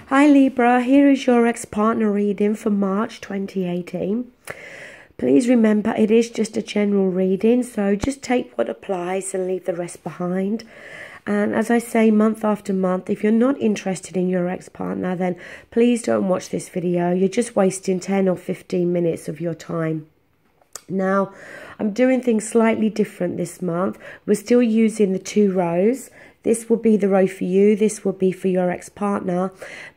Hi Libra, here is your ex-partner reading for March 2018. Please remember it is just a general reading, so just take what applies and leave the rest behind. And as I say, month after month, if you're not interested in your ex-partner, then please don't watch this video. You're just wasting 10 or 15 minutes of your time. Now, I'm doing things slightly different this month. We're still using the 2 rows. This will be the row for you, this will be for your ex-partner.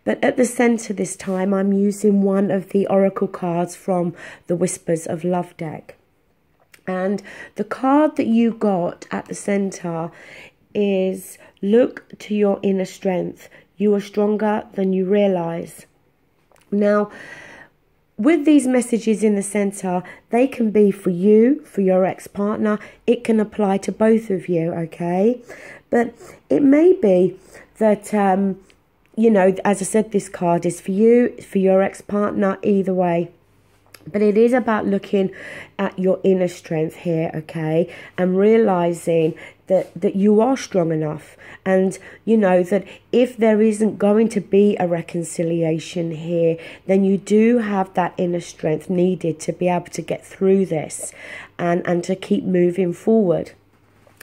But at the centre this time, I'm using one of the oracle cards from the Whispers of Love deck. And the card that you got at the centre is, look to your inner strength. You are stronger than you realise. Now, with these messages in the centre, they can be for you, for your ex-partner. It can apply to both of you, okay? But it may be that, you know, as I said, this card is for you, for your ex-partner, either way. But it is about looking at your inner strength here, okay? And realising that you are strong enough. And, you know, that if there isn't going to be a reconciliation here, then you do have that inner strength needed to be able to get through this and to keep moving forward.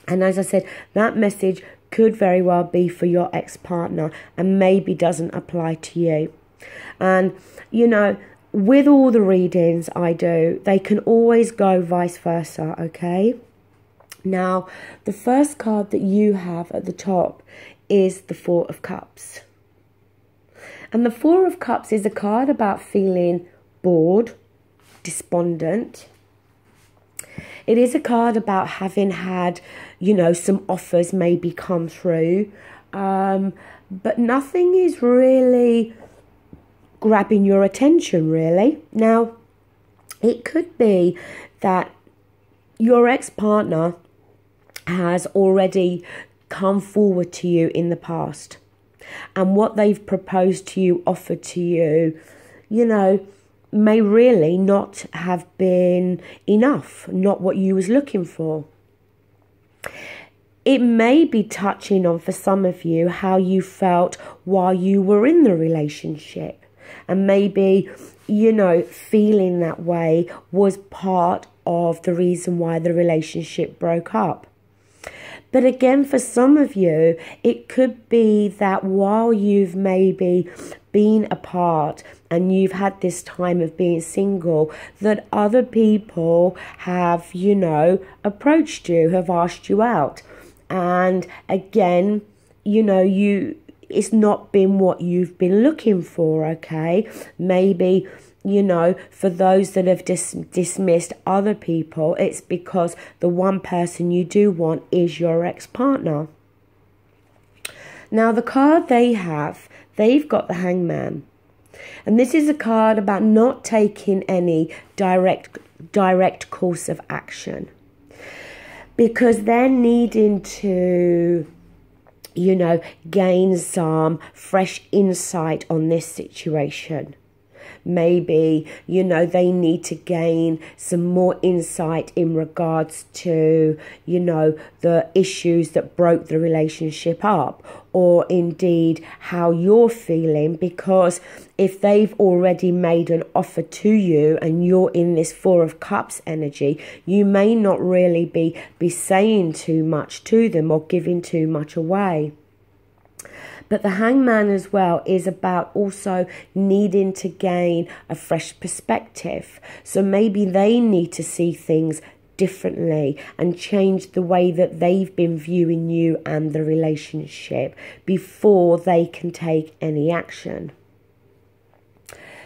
And as I said, that message could very well be for your ex-partner and maybe doesn't apply to you. And, you know, with all the readings I do, they can always go vice versa, okay? Now, the first card that you have at the top is the 4 of Cups. And the 4 of Cups is a card about feeling bored, despondent. It is a card about having had, you know, some offers maybe come through, but nothing is really grabbing your attention, really. Now, it could be that your ex-partner has already come forward to you in the past, and what they've proposed to you, offered to you, you know, may really not have been enough, not what you was looking for. It may be touching on, for some of you, how you felt while you were in the relationship. And maybe, you know, feeling that way was part of the reason why the relationship broke up. But again, for some of you, it could be that while you've maybe been apart and you've had this time of being single, that other people have, you know, approached you, have asked you out. And again, you know, it's not been what you've been looking for, okay? Maybe, you know, for those that have dismissed other people, it's because the one person you do want is your ex-partner. Now, the card they've got the Hangman. And this is a card about not taking any direct course of action, because they're needing to, you know, gain some fresh insight on this situation. Maybe, you know, they need to gain some more insight in regards to, you know, the issues that broke the relationship up, or indeed how you're feeling, because if they've already made an offer to you and you're in this 4 of Cups energy, you may not really be saying too much to them or giving too much away. But the Hangman as well is about also needing to gain a fresh perspective. So maybe they need to see things differently and change the way that they've been viewing you and the relationship before they can take any action.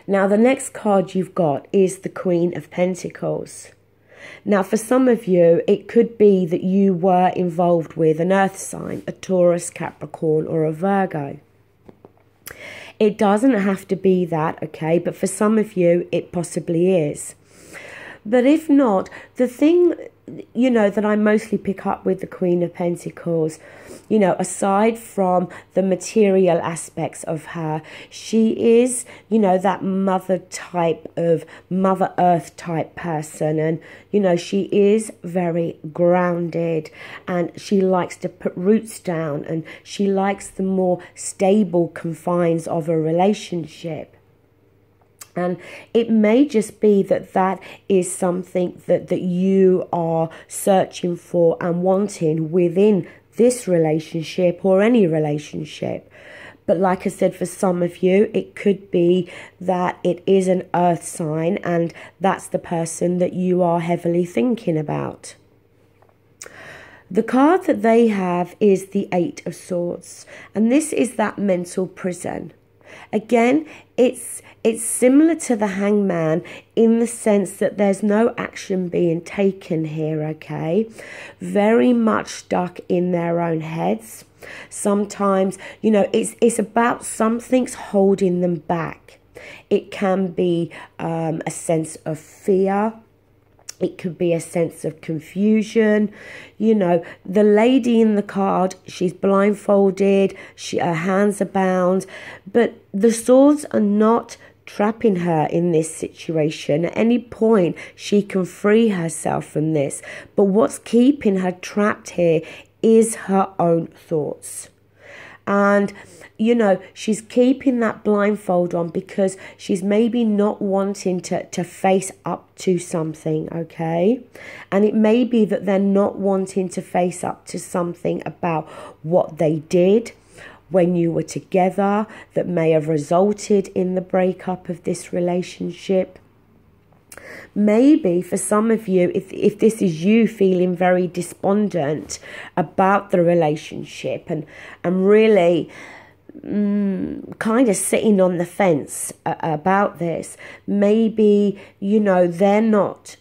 Now, the next card you've got is the Queen of Pentacles. Now, for some of you, it could be that you were involved with an earth sign, a Taurus, Capricorn, or a Virgo. It doesn't have to be that, okay? But for some of you, it possibly is. But if not, the thing you know, that I mostly pick up with the Queen of Pentacles. You know, aside from the material aspects of her, she is, you know, that mother type of Mother Earth type person. And, you know, she is very grounded, and she likes to put roots down, and she likes the more stable confines of a relationship. And it may just be that that is something that you are searching for and wanting within this relationship or any relationship. But like I said, for some of you, it could be that it is an earth sign, and that's the person that you are heavily thinking about. The card that they have is the Eight of Swords, and this is that mental prison. Again, it's similar to the Hangman in the sense that there's no action being taken here, okay? Very much stuck in their own heads. Sometimes, you know, it's about something's holding them back. It can be a sense of fear. It could be a sense of confusion. You know, the lady in the card, she's blindfolded, her hands are bound, but the swords are not trapping her in this situation. At any point, she can free herself from this. But what's keeping her trapped here is her own thoughts. And, you know, she's keeping that blindfold on because she's maybe not wanting to face up to something, okay? And it may be that they're not wanting to face up to something about what they did when you were together that may have resulted in the breakup of this relationship. Maybe for some of you, if this is you feeling very despondent about the relationship and really kind of sitting on the fence about this, maybe, you know, they're not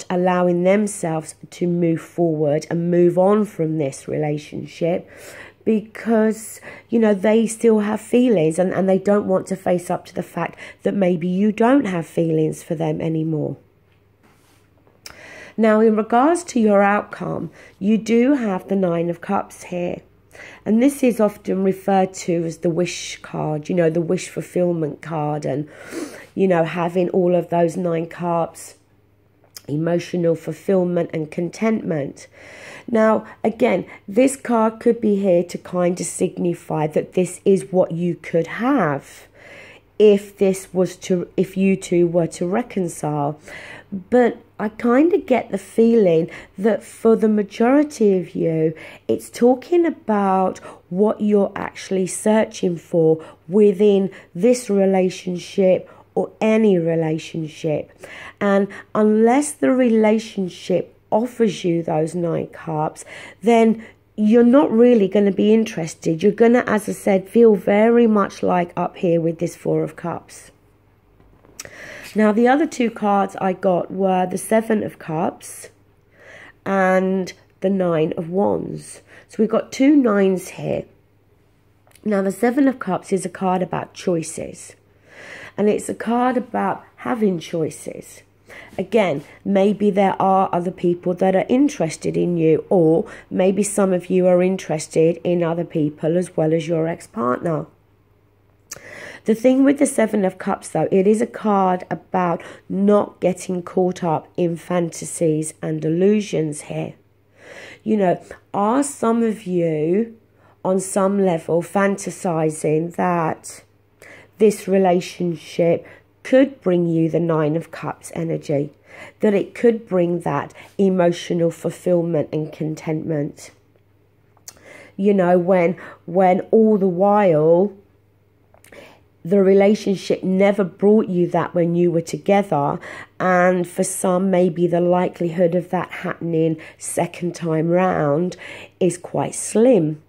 allowing themselves to move forward and move on from this relationship because, you know, they still have feelings and they don't want to face up to the fact that maybe you don't have feelings for them anymore. Now, in regards to your outcome, you do have the Nine of Cups here. And this is often referred to as the wish card, you know, the wish fulfillment card, and, you know, having all of those 9 cups, emotional fulfillment and contentment. Now, again, this card could be here to kind of signify that this is what you could have if you two were to reconcile. But I kind of get the feeling that for the majority of you, it's talking about what you're actually searching for within this relationship or any relationship. And unless the relationship offers you those 9 cups, then you're not really going to be interested. You're going to, as I said, feel very much like up here with this 4 of Cups. Now, the other 2 cards I got were the 7 of Cups and the 9 of Wands. So we've got 2 9s here. Now, the 7 of Cups is a card about choices. And it's a card about having choices. Again, maybe there are other people that are interested in you, or maybe some of you are interested in other people as well as your ex-partner. The thing with the 7 of Cups, though, it is a card about not getting caught up in fantasies and illusions here. You know, are some of you on some level fantasizing that this relationship could bring you the 9 of Cups energy, that it could bring that emotional fulfillment and contentment? You know, when all the while the relationship never brought you that when you were together, and for some maybe the likelihood of that happening second time round is quite slim.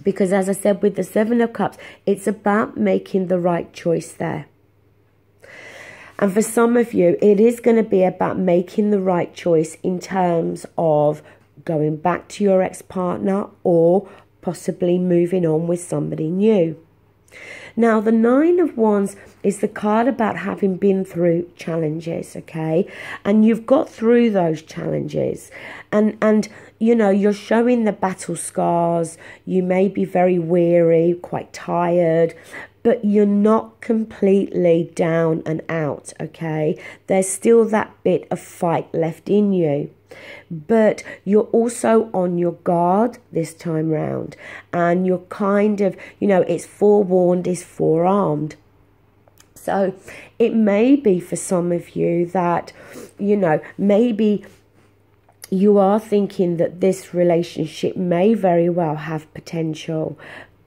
Because as I said, with the 7 of Cups, it's about making the right choice there. And for some of you, it is going to be about making the right choice in terms of going back to your ex-partner or possibly moving on with somebody new. Now, the Nine of Wands is the card about having been through challenges, okay? And you've got through those challenges. And you know, you're showing the battle scars. You may be very weary, quite tired, but you're not completely down and out, okay? There's still that bit of fight left in you. But you're also on your guard this time round, and you're kind of, you know, it's forewarned is forearmed. So it may be for some of you that, you know, maybe you are thinking that this relationship may very well have potential,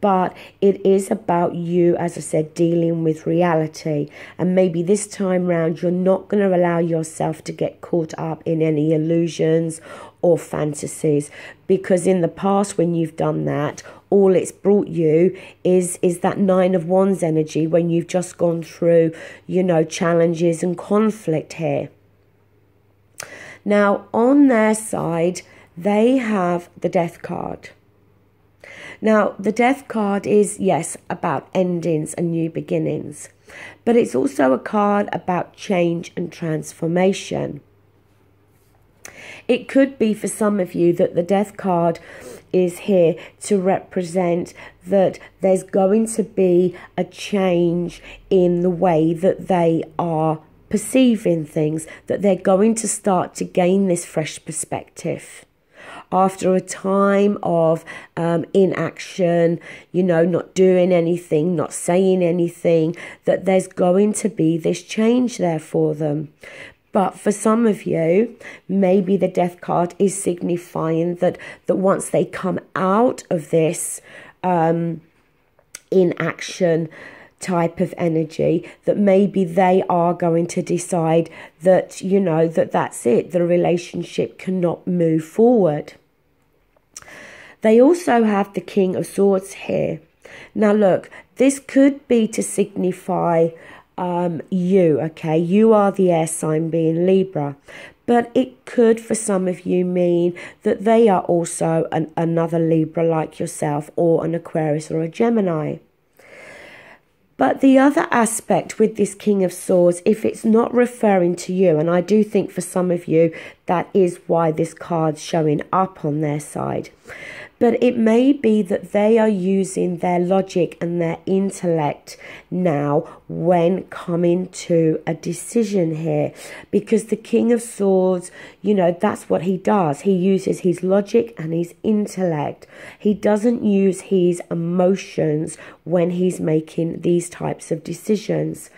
but it is about you, as I said, dealing with reality. And maybe this time round, you're not going to allow yourself to get caught up in any illusions or fantasies. Because in the past, when you've done that, all it's brought you is that Nine of Wands energy when you've just gone through, you know, challenges and conflict here. Now, on their side, they have the Death card. Now, the Death card is, yes, about endings and new beginnings, but it's also a card about change and transformation. It could be for some of you that the Death card is here to represent that there's going to be a change in the way that they are perceiving things, that they're going to start to gain this fresh perspective. After a time of inaction, you know, not doing anything, not saying anything, that there's going to be this change there for them. But for some of you, maybe the Death card is signifying that once they come out of this inaction type of energy, that maybe they are going to decide that, you know, that's it, the relationship cannot move forward. They also have the King of Swords here. Now look, this could be to signify you, okay? You are the air sign being Libra. But it could, for some of you, mean that they are also another Libra like yourself, or an Aquarius or a Gemini. But the other aspect with this King of Swords, if it's not referring to you, and I do think for some of you that is why this card's showing up on their side, but it may be that they are using their logic and their intellect now when coming to a decision here. Because the King of Swords, you know, that's what he does. He uses his logic and his intellect. He doesn't use his emotions when he's making these types of decisions.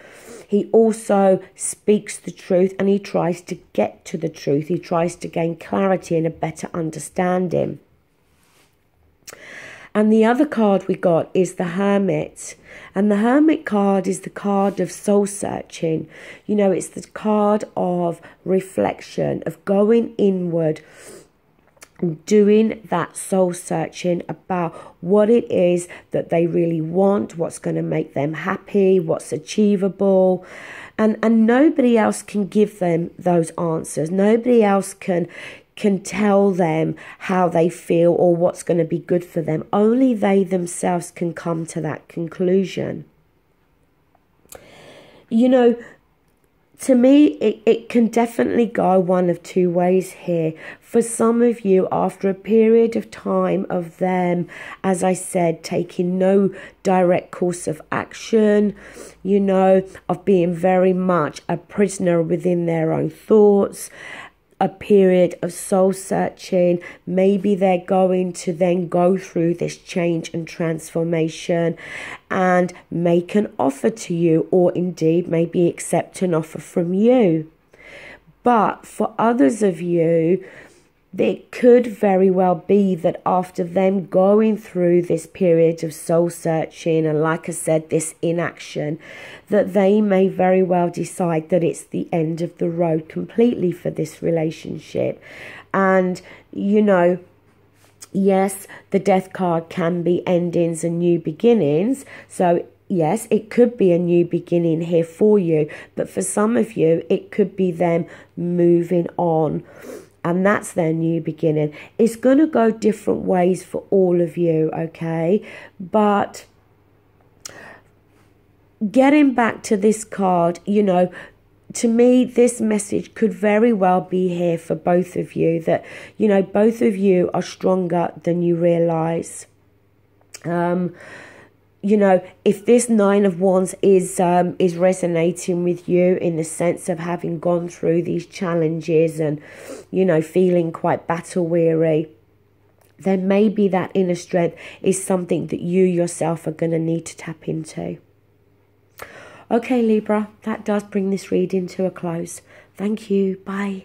He also speaks the truth, and he tries to get to the truth. He tries to gain clarity and a better understanding. And the other card we got is the Hermit. And the Hermit card is the card of soul searching. You know, it's the card of reflection, of going inward, doing that soul searching about what it is that they really want, what's going to make them happy, what's achievable. And nobody else can give them those answers. Nobody else can tell them how they feel or what's going to be good for them. Only they themselves can come to that conclusion. You know, to me, it can definitely go one of two ways here. For some of you, after a period of time of them, as I said, taking no direct course of action, you know, of being very much a prisoner within their own thoughts, a period of soul searching, maybe they're going to then go through this change and transformation and make an offer to you, or indeed maybe accept an offer from you. But for others of you, it could very well be that after them going through this period of soul searching and, like I said, this inaction, that they may very well decide that it's the end of the road completely for this relationship. And, you know, yes, the Death card can be endings and new beginnings. So yes, it could be a new beginning here for you. But for some of you, it could be them moving on. And that's their new beginning. It's going to go different ways for all of you, okay? But getting back to this card, you know, to me, this message could very well be here for both of you, that, you know, both of you are stronger than you realize. You know, if this Nine of Wands is resonating with you in the sense of having gone through these challenges and, you know, feeling quite battle weary, then maybe that inner strength is something that you yourself are going to need to tap into. Okay, Libra, that does bring this reading to a close. Thank you. Bye.